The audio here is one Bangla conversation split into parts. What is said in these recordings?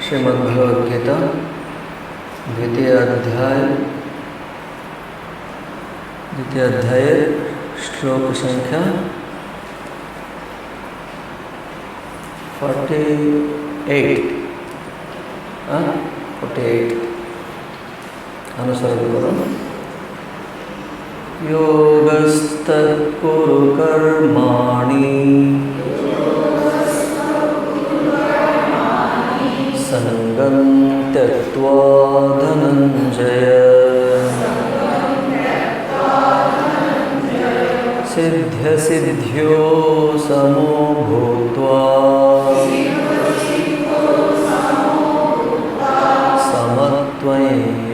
श्रीमद्भगवद्गीता द्वितीय अध्याय श्लोक संख्या 48 अनुसरण करो। योगस्थः कुरु कर्माणि संगं त्यक्त्वा धनञ्जय सिद्ध्यसिद्ध्यो समो भूत्वा समत्वं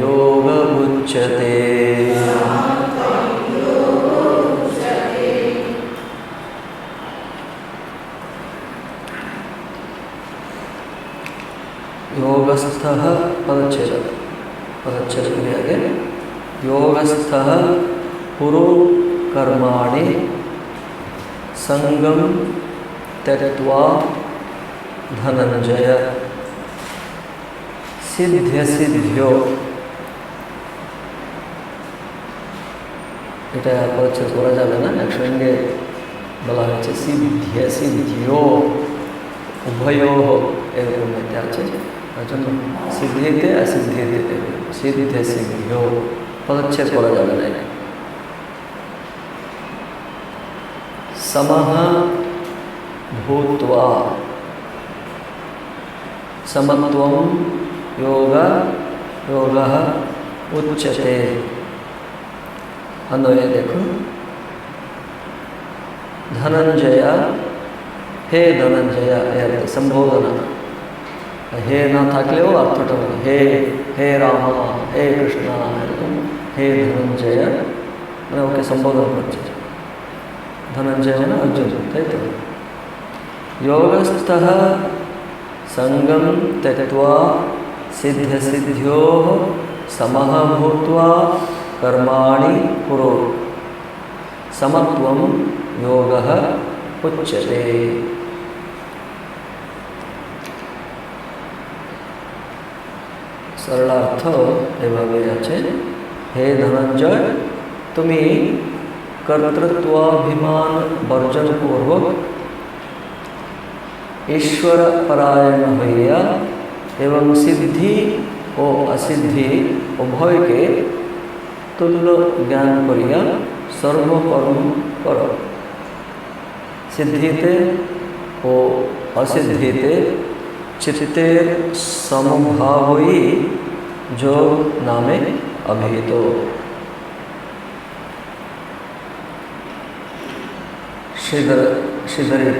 योग उच्यते। योगस्थः पदच्छेद के लिए आगे योगस्थः कुरु कर्माणि संगम त्यक्त्वा धनंजय सिद्ध्यसिद्ध्यो। এটা পরিচ্ছেদ করা যাবে না, একসঙ্গে বলা হয়েছে সিদ্ধ্যসিদ্ধ্यो উভয়োঃ এরকম এটা আছে। তার জন্য সিদ্ধিতে অসিদ্ধিতে সিদ্ধ্যসিদ্ধ্यो পরিচ্ছেদ করা যাবে না। समः भूत्वा समत्वं योगः उच्यते। अन्वय देखो, धनंजय हे धनंजय संबोधना हे ना थाकले हो अर्थटा हे राम हे कृष्ण हे धनंजय मैं ओके संबोधन करछे। धनंजय मन अर्जुन तो योगस्थः संगम त्यक्त्वा सिद्ध्यसिद्ध्यो समः भूत्वा कर्माणि कुरु समत्वं योगः उच्यते। सरलार्थ एभाবে আছে, हे धनंजय तुम्ही कर्तृत्वाभिमान वर्जन पूर्वक ईश्वर परायण हइया एवं सिद्धि और असिद्धि उभय के तुल्य ज्ञान करिया सर्वकर्म करो। सिद्धिते और असिद्धिते चित्तेर समभावई जो नामे अभिहितो। श्रीधर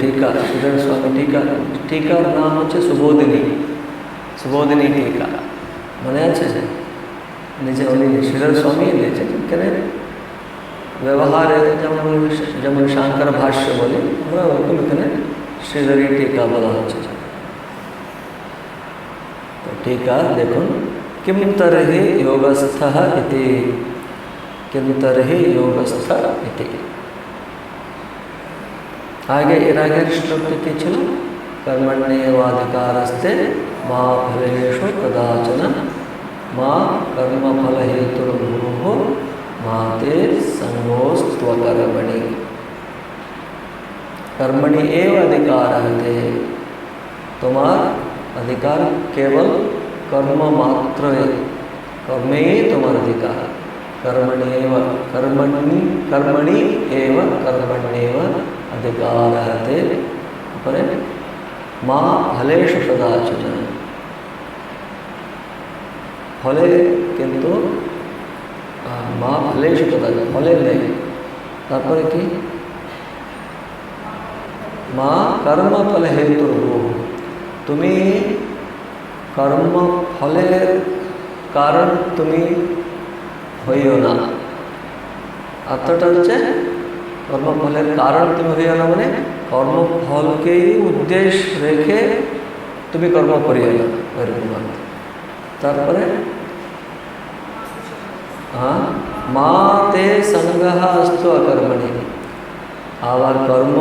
टीका श्रीधर स्वामी टीका नाम हे सुबोधिनी टीका मने आछे नीचे ओली श्रीधर स्वामी लिखे केने व्यवहार जेमन शांकर भाष्य बोली আমরা ওরকম এখানে श्रीधरी टीका বলা হচ্ছে। तो टीका देखুন, किम तरहि योगस्थः इति किम तरहि योगस्थः इति। आगे इरागे श्लोक के चलो कर्मण्येवाधिकारस्ते मा फलेषु कदाचन मा कर्मफल हेतुर्भूः मा ते संगोस्त्वकर्मणि। कर्मणि एव अधिकारः ते, तुम्हारा अधिकार केवल कर्म मात्र है, कर्म ही तुम्हारा अधिकार। कर्मणि एव कर्मण्येव अधिकारः ते परे मा फलेषु कदाचन फले किंतु मा फलेषु कदाचन फले नहीं तारपरे कि मा कर्म फल हेतुर्भूः तुम्ही कर्म फलेर कारण तुम्ही হইও না। অর্থটা হচ্ছে কর্মফলের কারণ তুমি হইও না মানে কর্মফলকেই উদ্দেশ্য রেখে তুমি কর্ম করিও না এরকম অর্থ। তারপরে माते संगः अस्तु अकर्मणि आवार कर्म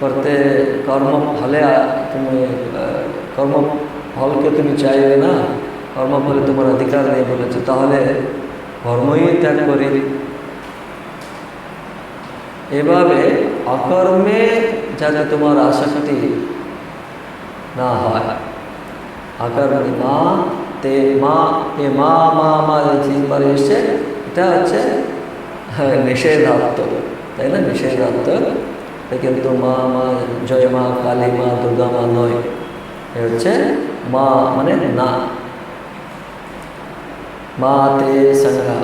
করতে কর্মফলে তুমি কর্মফলকে তুমি চাইবে না, কর্মফলে তোমার অধিকার নেই বলেছে, তাহলে কর্মই ত্যাগ করি। এভাবে অকর্মে যাতে তোমার আসক্তি না হয়, অকর্মে মা তে মা এ মা মা মা তিনবার এসছে, এটা হচ্ছে নিষেধাত্মক, তাই না? নিষেধাত্মক, কিন্তু মা মা জয় মা কালী মা দুর্গা মা নয়, এ হচ্ছে মা মানে না। মা তে সংঘা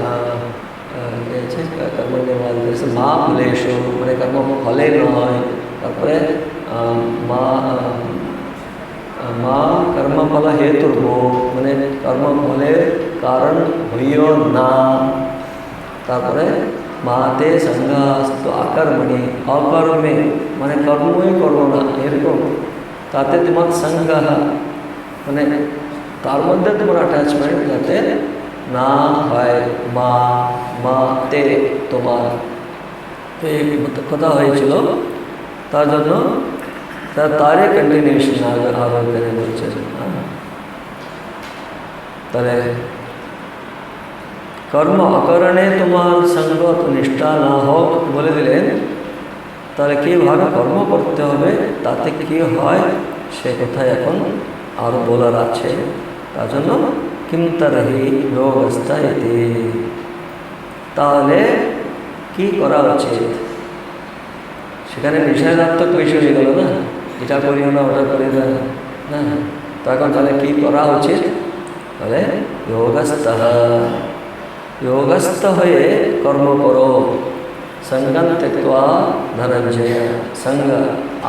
মা ফলেশু মানে কর্ম ফলে নয়, তারপরে মা মা কর্মফল হেতুর্ভো মানে কর্মফলের কারণ হইও না, তারপরে মাতে সংঘাস্তু অকর্মণি অকর্মে মানে কর্মই করো না এরকম, তাতে তোমার সংঘ মানে তার মধ্যে তোমার অ্যাটাচমেন্ট যাতে না হয়। মা মাতে তোমার এই কথা হয়েছিল, তার জন্য তারে কন্টিনিউশন আরো করে বলছে। তাহলে কর্ম অকরণে তোমার সঙ্গ নিষ্ঠা না হোক বলে দিলেন, তাহলে কীভাবে কর্ম করতে হবে, তাতে কী হয় সে কথা এখন আরও বলার আছে। তার জন্য কিমতরহি যোগস্থ ইতি, তাহলে কি করা উচিত? সেখানে নিষেধাত্মক বিষয় হয়ে গেল না, এটা করিও না ওটা করিও না, না তখন তাহলে কী করা উচিত? তাহলে যোগস্থ হয়ে কর্ম করো, সঙ্গম ত্যক্ত্বা ধনঞ্জয়, সঙ্গ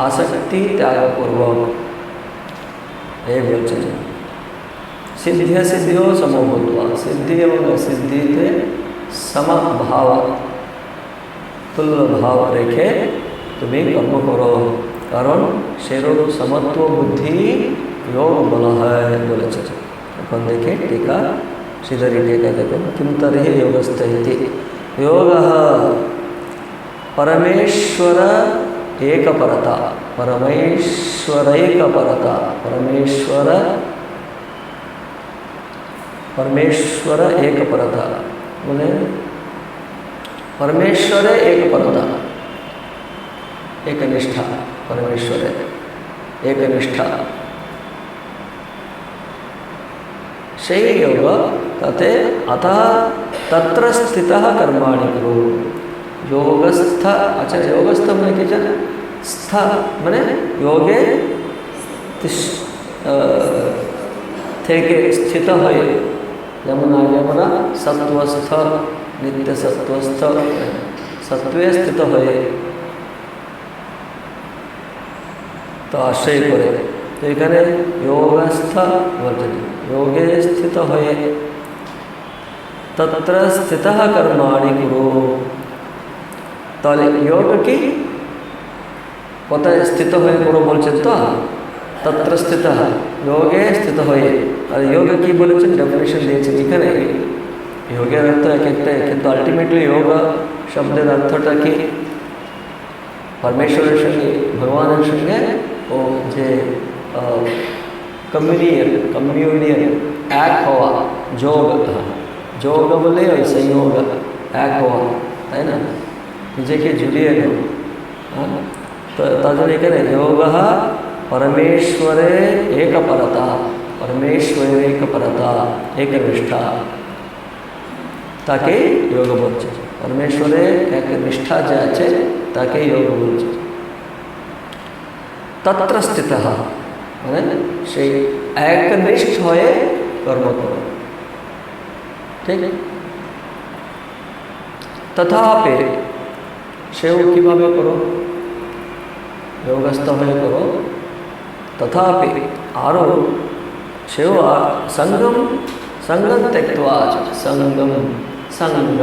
আসক্তি ত্যাগপূর্বক। এই বলছেন সিদ্ধিয়া সিদ্ধিও সমভূত্বা, সিদ্ধি এবং অসিদ্ধিতে সমভাব তুল্য ভাব রেখে তুমি কর্ম করো, কারণ সেরূপ সমত্ব বুদ্ধি যোগ বলা হয় বলেছে। এখন দেখে टीका सीधरी टीका देखो किम तर्हि योगस्थ इति, योगः परमेश्वर एकपरता, परमेश्वरैकपरता, परमेश्वर एकपरता बोले परमेश्वर एकपरता, एक निष्ठा, परमेश्वर एक निष्ठा, সেই যোগ তাতে अतः तत्र स्थितः कर्माणि कुरु, योगस्थ। अच्छा योगस्थ মানে কি জানেন? স্থ মানে যোগে থেকে স্থিত হয়ে, যেমন আগে আমরা সত্ত্বস্থ নিত্য সত্ত্বস্থ সত্ত্বে স্থিত হয়ে তো আশ্রয় করে, তো এখানে যোগস্থ বলছেন যোগে স্থিত হয়ে, তত্র স্থিতः কর্মাণি কুরু। তাহলে যোগ কি কোথায় স্থিত হয়ে করো বলছেন? তো তত্র স্থিতः যোগে স্থিত হয়ে, আর যোগ কি বলেছেন ডেফিনেশন দিয়েছেন এখানে। যোগের অর্থ এক একটা, কিন্তু আলটিমেটলি যোগ শব্দের অর্থটা কি? পরমেশ্বরের সঙ্গে ভগবানের সঙ্গে ও যে কমিউনিয়ন এক হওয়া, যোগ যোগ বলে ওই সংযোগ এক হওয়া, তাই না? নিজেকে জুড়িয়ে নেওয়া। তো তার জন্য এখানে যোগ परमेश्वरे एकपरता, परमेश्वरे एकपरता एकनिष्ठा, ताके योग बोलছে। परमेश्वरे एक निष्ठा যে আছে তাকে योग বলছে। तत्र स्थितः মানে সেই একনিষ্ঠ হয়ে কর্ম করো, ঠিক? তথাপি সেও কীভাবে করো? যোগস্থ হয়ে করো, तथापि आरो सेव संगम संगम त्यक्त्वा, संगम संग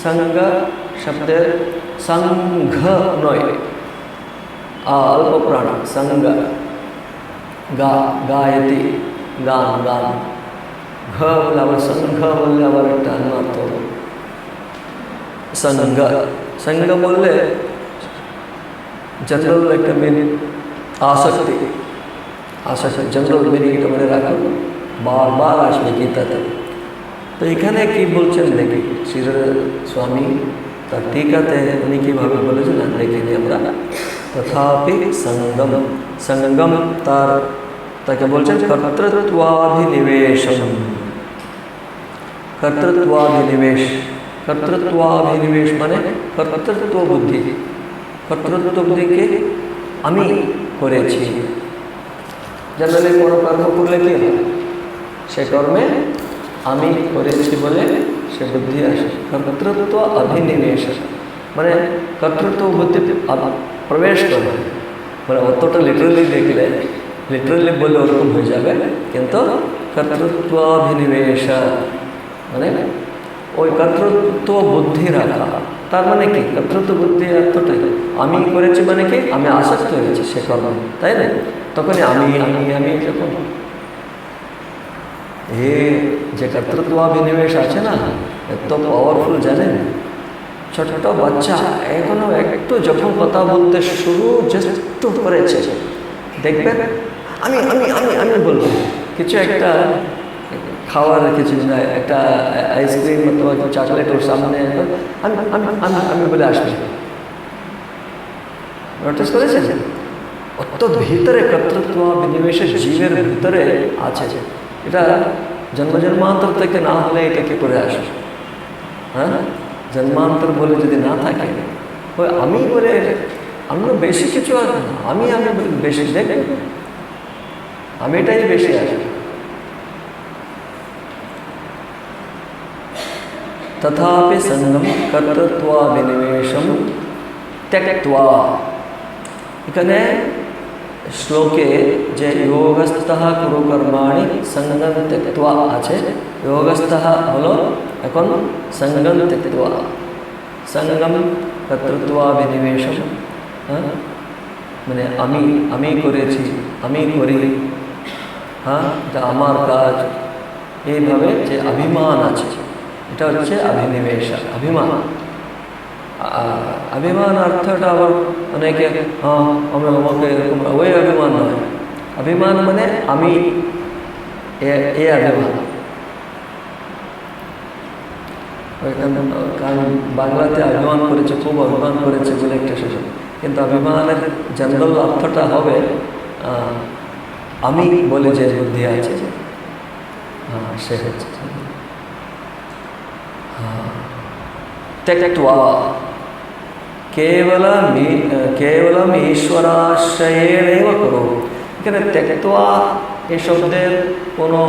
संग शब्द संघ नय अल्प प्राण संग गा गायति गान गान घ बोले संघ बोले तो संग संग बोले जनरल একটা মিনিং আসক্তি, আসক্তি জেনারেল মিনিংটা মনে রাখুন, বারবার আসবে গীতাতে। তো এখানে কি বলছেন দেখি শ্রীধর স্বামী তার টিকাতে উনি কীভাবে বলেছেন দেখিনি আমরা। তথাপি সঙ্গম, সঙ্গম তাকে বলছেন কর্তৃত্বাভিনিবেশম। কর্তৃত্বাভিনিবেশ, কর্তৃত্বাভিনিবেশ মানে কর্তৃত্ব বুদ্ধি। কর্তৃত্ব বুদ্ধিকে আমি করেছি। জেনারেলি কোনো কর্ম করলে কি হয়, সে কর্মে আমি করেছি বলে সে বুদ্ধি আসে। কর্তৃত্ব অভিনিবেশ মানে কর্তৃত্ব বুদ্ধি প্রবেশ করে, মানে অতটা লিটারালি দেখলে লিটারালি বললে ওরকম হয়ে যাবে, কিন্তু কর্তৃত্বাভিনিবেশ মানে ওই কর্তৃত্ব বুদ্ধি রাখা। তার মানে কি কর্তৃত্ব বুদ্ধি অর্থটাই আমি করেছি মানে কি আমি আসক্ত হয়েছি সে কর্ম, তাই না? তখনই আমি আমি আমি যখন এ যে কর্তৃত্বাভিনিবেশ আছে না এত পাওয়ারফুল জানেন। ছোট ছোট বাচ্চা এখনো একটু যখন কথা বলতে শুরু জাস্ট করেছে দেখবেন আমি আমি আমি আমি বলবো কিছু একটা খাওয়ার কিছু না, একটা আইসক্রিম অথবা চকলেট ওর সামনে আমি আমি আমি আমি বলে আসবে। নোটিস করেছেন? অত ভিতরে কর্তৃত্বাভিনিবেশের জীবের ভিতরে আছে। এটা জন্মান্তর থেকে না হলে এটা কি করে আসে? হ্যাঁ, জন্মান্তর বলে যদি না থাকে ওই আমি বলে আমরা বেশি কিছু আর আমি আমি বেশি দেখে আমি এটাই বেশি আসে। তথাপি সঙ্গম কর্তৃত্বাভিনিবেশম ত্যক্ত্বা। এখানে শ্লোকে যে যোগস্থः কুরু কর্মাণি সঙ্গম ত্যক্ত্বা আছে, যোগস্থः হলো এখন সঙ্গম ত্যক্ত্বা। সঙ্গম কর্তৃত্বাভিনিবেশম মানে আমি আমি করেছি, আমি করি, হ্যাঁ এটা আমার কাজ, এইভাবে যে অভিমান আছে এটা হচ্ছে অভিনিবেশ, অভিমান। অভিমান অর্থটা আবার অনেকে আমি আমাকে এরকম ওই অভিমান নয়। অভিমান মানে আমি এ অভিমান। কারণ বাংলাতে অভিমান করেছে, খুব অভিমান করেছে বলে একটা শেষ, কিন্তু অভিমানের জেনারেল অর্থটা হবে আমি বলে যে বুদ্ধি আছে সে হচ্ছে त्यक्त्वा। কেবলম ঈশ্বরাশ্রয়েণেব করো। এখানে त्यक्त्वा এই শব্দের কোনো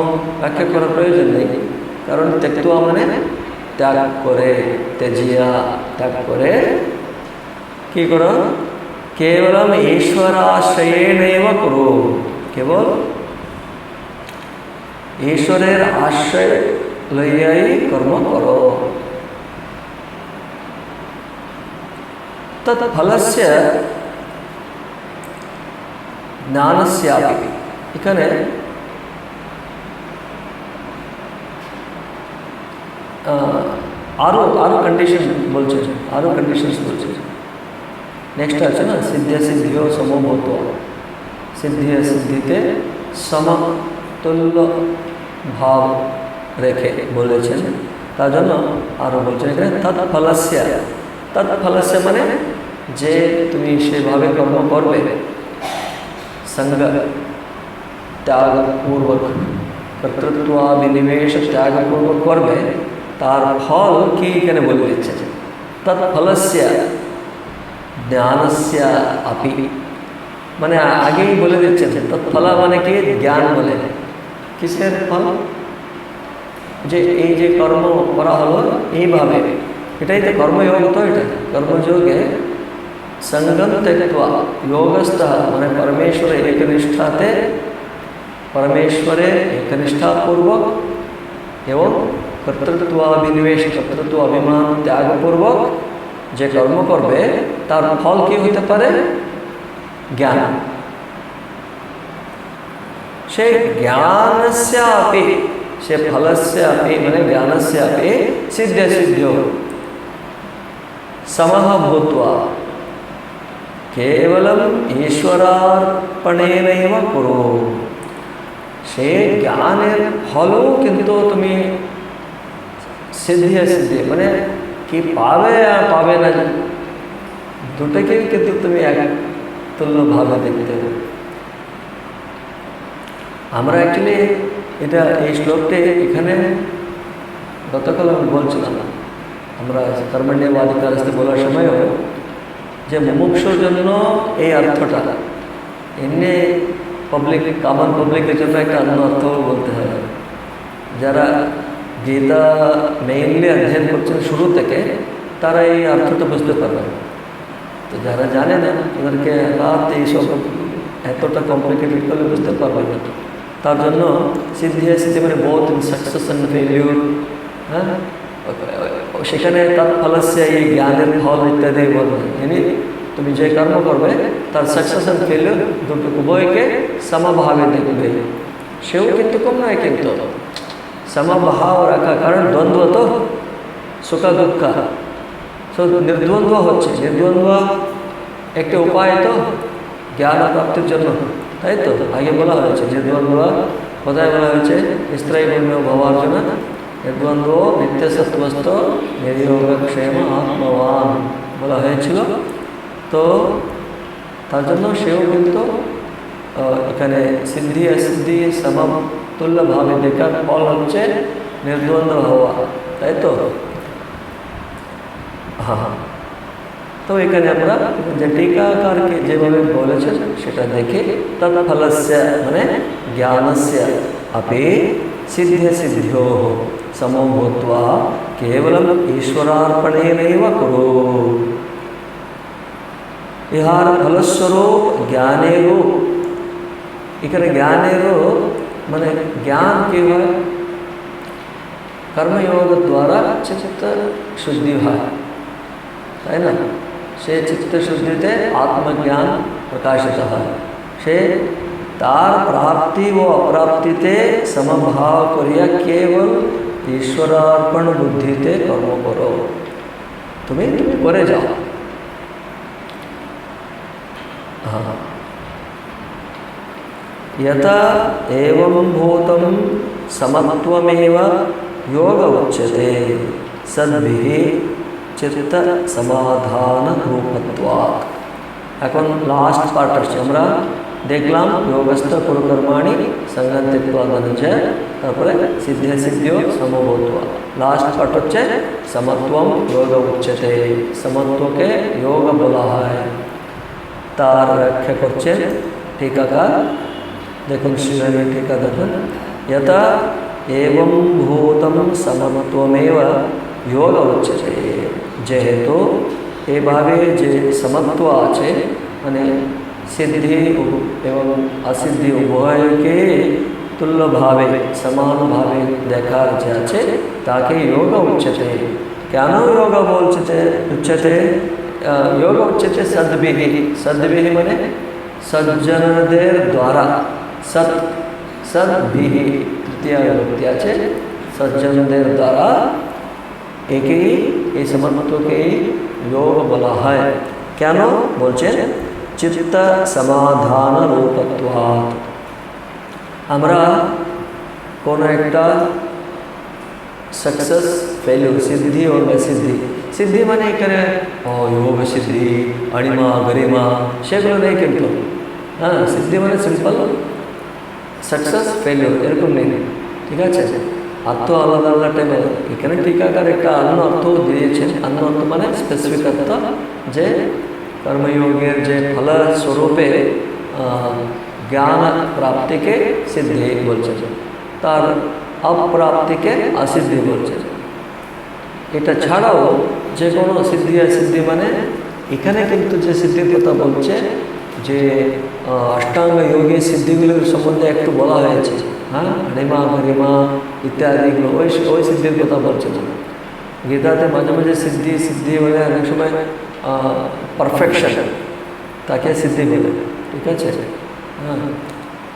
ব্যাখ্যা করার প্রয়োজন নেই, কারণ त्यक्त्वा মানে ত্যাগ করে, তেজিয়া ত্যাগ করে কি করো, কেবলম ঈশ্বরাশ্রয়েণেব করো, কেবল ঈশ্বরের আশ্রয় লইয়াই কর্ম করো। তৎফলস্য জ্ঞানস্যাপি। এখানে আরো আরো কন্ডিশন বলছে, আরো কন্ডিশনস বলছে। নেক্সট আছে না সিদ্ধ সিদ্ধিও সমভূত, সিদ্ধি সিদ্ধিতে সমতুল্য ভাব রেখে বলেছেন। তার জন্য আরো বলছেন এখানে তৎফলস্য। তৎফলস্য মানে যে তুমি সেভাবে কর্ম করবে সঙ্গ ত্যাগপূর্বক, কর্তৃত্বাভিনিবেশ ত্যাগপূর্বক করবে, তার ফল কি এখানে বলে দিচ্ছে। তৎফলস্য জ্ঞানস্য আপি মানে আগেই বলে দিচ্ছে। তৎফল মানে কি জ্ঞান বলে, কিসের ফল, যে এই যে কর্ম করা হলো এইভাবে, এটাই তো কর্মযোগ। তো এটা কর্মযোগে সঙ্গম त्यक्त्वा योगस्थ মানে পরমেশ্বরে একনিষ্ঠাতে, পরমেশ্বরে একনিষ্ঠাপূর্বক এবং কর্তৃত্বাভিনিবেশ কর্তৃত্ব অভিমান ত্যাগপূর্বক যে কর্ম করবে তার ফল কি হতে পারে, জ্ঞান। সে জ্ঞানস্যাপি, সে ফলস্যাপি মানে জ্ঞানস্যাপি সিদ্ধ সিদ্ধিও সমহ ভূত্वा কেবলম ঈশ্বরার্পণেনৈব কুরু। সেই জ্ঞানের ফলও কিন্তু তুমি সিদ্ধি সিদ্ধি মানে কি পাবে আর পাবে না, দুটোকেই কিন্তু তুমি এক তুল্যভাবে দেখতে হবে। আমরা অ্যাকচুয়ালি এটা এই শ্লোকটি এখানে গতকাল আমি বলছিলাম, আমরা কর্মণ্যবাধিকারস্থ বলার সময়ও যে মুমুক্ষুর জন্য এই অর্থটা, এমনি পাবলিক কমন পাবলিকের জন্য একটা অন্য অর্থ বলতে হয়। যারা গীতা মেইনলি অধ্যয়ন করছেন শুরু থেকে, তারা এই অর্থটা বুঝতে পারবে না। তো যারা জানে না ওদেরকে রাত এইসব এতটা কমপ্লিকেটেড করলে বুঝতে পারবে না। তার জন্য সিদ্ধি সিদ্ধি মানে বহুত সাকসেস অ্যান্ড ফেলিউর, হ্যাঁ, সেখানে তার ফলস্যা এই জ্ঞানের ফল ইত্যাদি বলবে। তুমি যে কর্ম করবে তার সাকসেস অ্যান্ড ফেলিউর দুটো উভয়কে সমভাবে দেখবে। সেও কিন্তু কম নয়, কিন্তু সমভাব রাখা, কারণ দ্বন্দ্ব তো সুখ দুঃখ, সো নির্দ্বন্দ্ব হচ্ছে। নির্দ্বন্দ্ব একটা উপায় তো জ্ঞান প্রাপ্তির জন্য, তাই তো আগে বলা হয়েছে। নির্দ্বন্দ্ব কোথায় বলা হয়েছে? স্ত্রী ব্রহ্ম ভবার্জুন নির্দ্বন্দ্ব নিত্য সত্বস্ত নির্যোগক্ষেম আত্মবান বলা হয়েছিল। তো তার জন্য সেও কিন্তু এখানে সিদ্ধি অসিদ্ধি সমতুল্যভাবে দেখার ফল হচ্ছে নির্দ্বন্দ্ব হওয়া, তাই তো? হ্যাঁ, তো এখানে আমরা যে टीकाकारকে যেভাবে বলেছেন সেটা দেখে তদ ফলস্য মানে জ্ঞানস্য अपि सिद्ध्य सिद्ध्योः समो भूत्वा केवलम ईश्वरार्पणेनैव कुरु। इहार फलस्वरूप ज्ञानेरो, इकरे ज्ञानेरो माने ज्ञान के है कर्मयोग द्वारा चित्त शुद्धि है ना। से चित्त शुद्धिते आत्मज्ञान प्रकाशित है। से तार प्राप्ति व अप्राप्तिते समभाव करिया केवल ईश्वरार्पण बुद्धिते कर्म करो। तुम्हें करे जाओ। हाँ, यथा एवं भूतं समत्वमेव योग उच्यते सद्भिः चित्त समाधान रूपत्वात्। এখন লাস্ট পার্ট আসছে, আমরা দেখলাম যোগস্থ কুরুকর্মাণি সঙ্গম ত্যক্ত্বা ধনঞ্জয়, তারপরে সিদ্ধি সিদ্ধিও সমভূত্ব। লাস্ট পার্ট হচ্ছে সমত্বম যোগ উচ্যতে। সমত্বকে যোগ বলা হয়। তার ব্যাখ্যা করছেন टीकाकार, দেখুন শ্রীহরি टीका দেখুন। यथा एवं भूतं समत्वमेव योग उच्यते। যেহেতু এইভাবে যে সমত্ব আছে, মানে সিদ্ধি এবং অসিদ্ধি উভয়কে তুল্যভাবে সমানভাবে দেখার যে আছে তাকে যোগ উচ্যতে। কেন যোগ উচ্যতে? যোগ উচ্যতে সদ্ভিঃ। সদ্ভিঃ মানে সজ্জনদের দ্বারা। সদ্ভিঃ তৃতীয় বিভক্তি আছে, সজ্জনদের দ্বারা। একই এই সমত্বকেই যোগ বলা হয়। কেন বলছেন? চিত্ত সমাধান রূপত্বাৎ। আমরা কোনো একটা সাকসেস ফেলিউর, সিদ্ধি ও অসিদ্ধি, সিদ্ধি মানে এখানে যোগ সিদ্ধি অণিমা গরিমা সেগুলো নেই কিন্তু। হ্যাঁ, সিদ্ধি মানে সিম্পল, সাকসেস ফেলিউর এরকম নেই, ঠিক আছে? অর্থ আলাদা আলাদা টাইমে। এখানে टीकाकार একটা অন্য অর্থ দিয়েছেন। অন্য অর্থ মানে স্পেসিফিক অর্থ, যে কর্মযোগের যে ফলস্বরূপে জ্ঞান প্রাপ্তিকে সিদ্ধি বলছে, তার অপ্রাপ্তিকে অসিদ্ধি বলছে। এটা ছাড়াও যে কোনো সিদ্ধি অসিদ্ধি মানে এখানে কিন্তু যে সিদ্ধির কথা বলছে, যে অষ্টাঙ্গ যোগী সিদ্ধিগুলোর সম্বন্ধে একটু বলা হয়েছে। হ্যাঁ, অণিমা গরিমা ইত্যাদিগুলো ওই সিদ্ধির কথা বলছে না। গীতাতে মাঝে মাঝে সিদ্ধি সিদ্ধি বলে, অনেক সময় পারফেকশন তাকে সিদ্ধি বলে, ঠিক আছে? হ্যাঁ,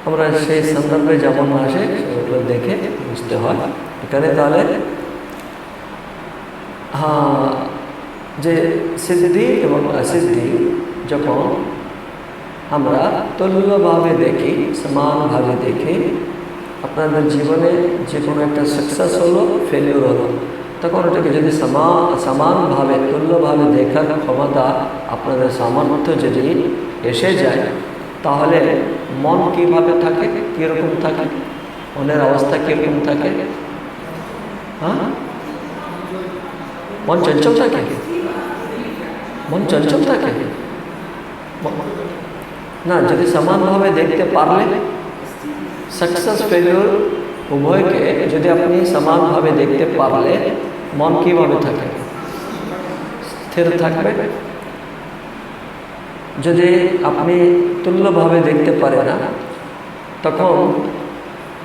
আমরা সেই সন্দর্ভে যেমন আসে সেগুলো দেখে বুঝতে হয় এখানে। তাহলে হ্যাঁ, যে সিদ্ধি এবং অসিদ্ধি যখন আমরা তুল্যভাবে দেখি, সমানভাবে দেখি, আপনাদের জীবনে যে কোনো একটা সাকসেস হলো, ফেলিওর হলো, তখন ওটাকে যদি সমানভাবে তুল্যভাবে দেখার ক্ষমতা আপনাদের সামর্থ্য যদি এসে যায়, তাহলে মন কীভাবে থাকে, কীরকম থাকে, মনের অবস্থা কীরকম থাকে? হ্যাঁ, মন চঞ্চল থাকে, মন চঞ্চল থাকে না। যদি সমানভাবে দেখতে পারলে, সাকসেস ফেলিওর উভয়কে যদি আপনি সমানভাবে দেখতে পারলে, মন কীভাবে থাকে? স্থির থাকবে। যদি আপনি তুল্যভাবে দেখতে পারে না, তখন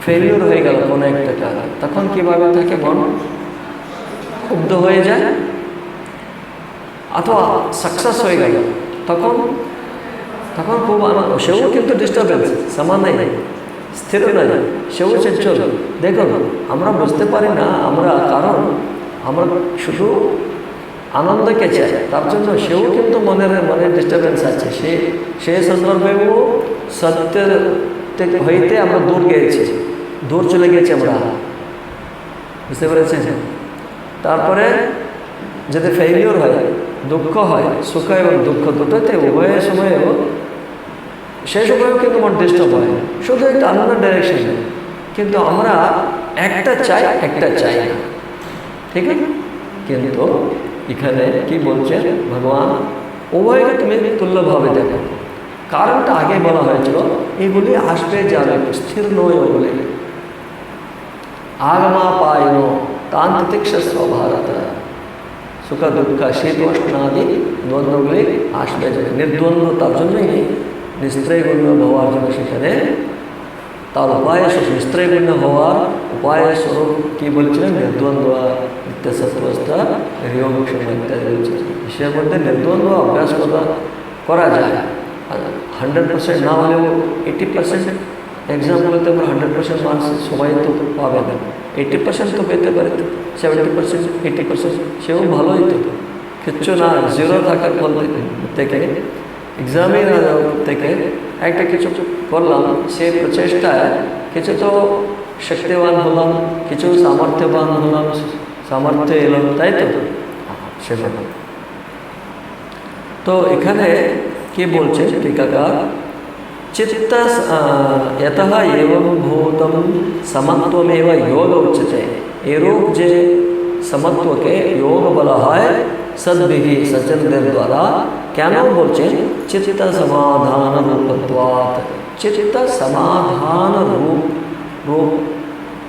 ফেলিওর হয়ে গেল কোনো একটা কাজ, তখন কীভাবে থাকে? মন ক্ষুব্ধ হয়ে যায়। অথবা সাকসেস হয়ে গেল, তখন খুব আনন্দ, সেও কিন্তু ডিস্টার্বেন্স, সমান নেই, স্থির নয়, সেও চঞ্চল। দেখুন, আমরা বুঝতে পারি না, কারণ আমরা শুধু আনন্দকে চাই, তার জন্য সেও কিন্তু মনের ডিস্টার্বেন্স আছে। সে সন্দর্ভেও সত্যের হইতে আমরা দূর চলে গেছি আমরা, বুঝতে পেরেছেন? তারপরে যদি ফেলিওর হয়, দুঃখ হয়, সুখ এবং দুঃখ দুটোতে উভয়ের সময়েও, সেই সময়ও কিন্তু মন ডিস্টার্ব হয়, শুধু একটা আলাদা ডাইরেকশনে। কিন্তু আমরা একটা চাই না, ঠিক আছে? কিন্তু এখানে কি বলছেন ভগবান? উভয়কে তুমি তুল্যভাবে দেখো। কারণটা আগে বলা হয়েছিল, এগুলি আসবে যাবে, স্থির নয়। ওগুলি আগমা পায়ন তান্ত্রিক্ষ ভারত, সুখ দুঃখ শীতোষ্ণাদি দ্বন্দ্বগুলি আসবে যাবে, নির্দ্বন্দ্ব। তার জন্যই নিস্ত্রৈগুণ্য হওয়ার জন্য সেখানে তার উপায়, নিস্ত্রৈগুণ্য হওয়ার উপায় স্বরূপ কি বলছিলেন? নির্দ্বন্দ্ব, নিত্যসত্বস্থা, নির্যোগক্ষম ইত্যাদি বলছিলেন। বিষয়ের মধ্যে নির্দ্বন্দ্ব অভ্যাস করা যায়। 100% না হলেও 80% এক্সামগুলোতে আমরা 100% মার্কস সবাই তো পাবে না, 80% তো পেতে পারে, 70%, 80% সেও ভালোই তো। কিচ্ছু না, জিরো থাকার ফল থেকে, এক্সামে না থেকে একটা কিছু করলাম, সে প্রচেষ্টায় কিছু তো শক্তিবান হলাম, কিছু সামর্থ্যবান হলাম, সামর্থ্য এলাম, তাই তো? সেভাবে তো এখানে কি বলছে টিকাকার? চিত্ত यतः एवं भूतम समत्वमेव योग उच्यते। एरूप जे समत्वके योग बला है सद्भिः सचंद्र द्वारा কেন বলছেন? চিত্ত সমাধান রূপত্বাৎ, চিত্ত সমাধান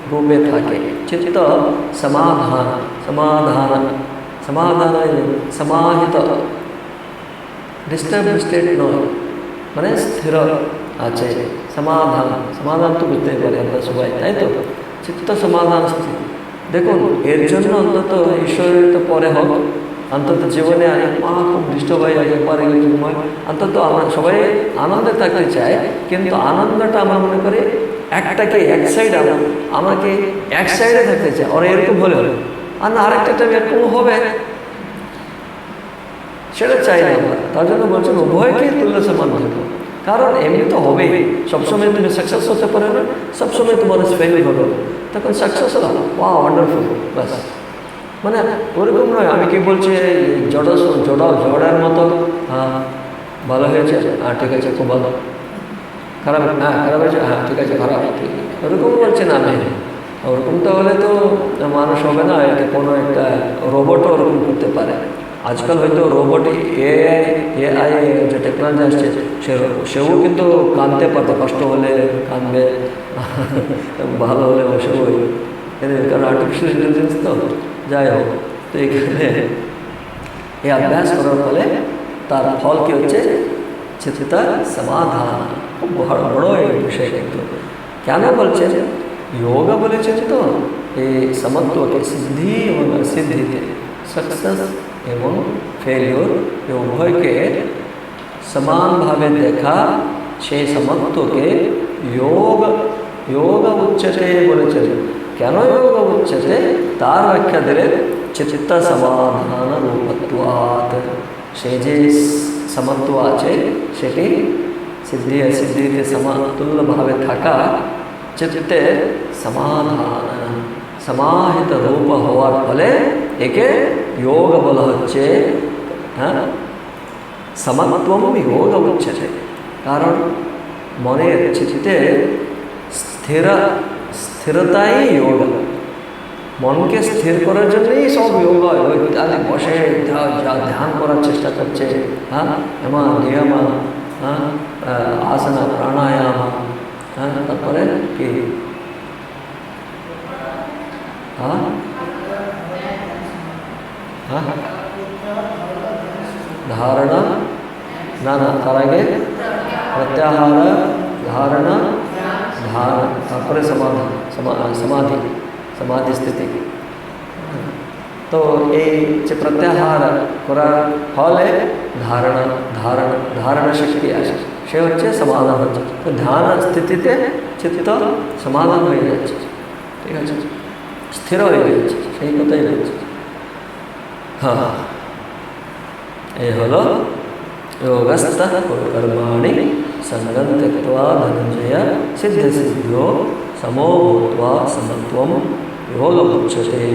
রূপে থাকে। চিত্ত সমাধান সমাহিত, ডিস্টার্ব স্টেট নয়, মানে স্থির আছে। সমাধান তো বুঝতে পারি আমরা সবাই, তাই তো? চিত্ত সমাধান স্থির। দেখুন, এর জন্য অন্তত ঈশ্বরের তো পরে হোক, অন্তত জীবনে খুব ডিস্টার্ব হয়ে যায়, একবার অন্তত আমরা সবাই আনন্দে থাকতে চাই, কিন্তু আনন্দটা আমরা মনে করি একটাকে এক সাইড, আমাকে এক সাইডে থাকতে চাই, ওরা এরকম হলে আর না আরেকটা টাইম এরকম হবে, সেটা চাই না আমরা। তার জন্য বলছেন উভয়কে তুল্য সমান থাকো। কারণ এমনি তো হবেই, সবসময় তুমি সাকসেস হতে পারে না, সবসময় তোমার ফেলিওর হবে, তখন সাকসেস হলাম, ওয়াও ওয়ান্ডারফুল, বাস। মানে ওরকম নয়, আমি কি বলছি জড়ার মতো, ভালো হয়েছে, ঠিক আছে, খুব ভালো, খারাপ, খারাপ হয়েছে, ঠিক আছে, খারাপ, ঠিক, ওরকম বলছে না আমি। ওরকম তো হলে তো মানুষ হবে না, এটা কোনো একটা রোবটও ওরকম করতে পারে। আজকাল হয়তো রোবট, এআই যে টেকনোলজি আসছে, সেও কিন্তু কাঁদতে পারতো, কষ্ট হলে কাঁদবে, ভালো হলে সেও, কারণ আর্টিফিশিয়াল ইন্টেলিজেন্স তো। যাই হোক, তো এখানে এই অভ্যাস করার ফলে তার ফল কী হচ্ছে? চিত্ত সমাধান। খুব বড় এই বিষয়। কিন্তু কেন বলছেন? যোগ বলেছেন তো এই সমত্বকে, সিদ্ধি এবং অসিদ্ধিতে, সাকসেস এবং ফেলিওর এই উভয়কে সমানভাবে দেখা, সেই সমত্বকে যোগ উচ্চতে বলেছেন। কেন যোগ উচ্চতে? তার ব্যাখ্যা দিলেন চিত্ত সমাধান রূপত্বাৎ। সেই যে समत्व आछे सेटी सिद्धि सिद्धिते समतुल्य भावे थाका चित्ते समाधान समाहित रूप हওয়ার ফলে एके योग बला হচ্ছে समत्वम योग उच्यते कारण मनेर चित्ते स्थिरता ही योग मन के स्थिर करार जन्यई सब योग इत्यादि बसे ध्यान करार चेष्टा करछे यम नियम आसन प्राणायाम तारपरे कि धारणा ना तार आगे प्रत्याहार धारणा ध्यान तारपरे समाधि समाधि स्थिति तो ये प्रत्याहार करार फले धारणा धारण धारण शक्ति आसे से हे समाधान तो ध्यान स्थितिते चित्त समाधान हो जाए ठीक है स्थिर हो जाए सही कथाई रही हाँ ये हलो योगस्थ कर्माणि संगं त्यक्त्वा धनंजय सिद्ध सिद्ध्यो समो भूत्वा समत्वं योगमुच्यते।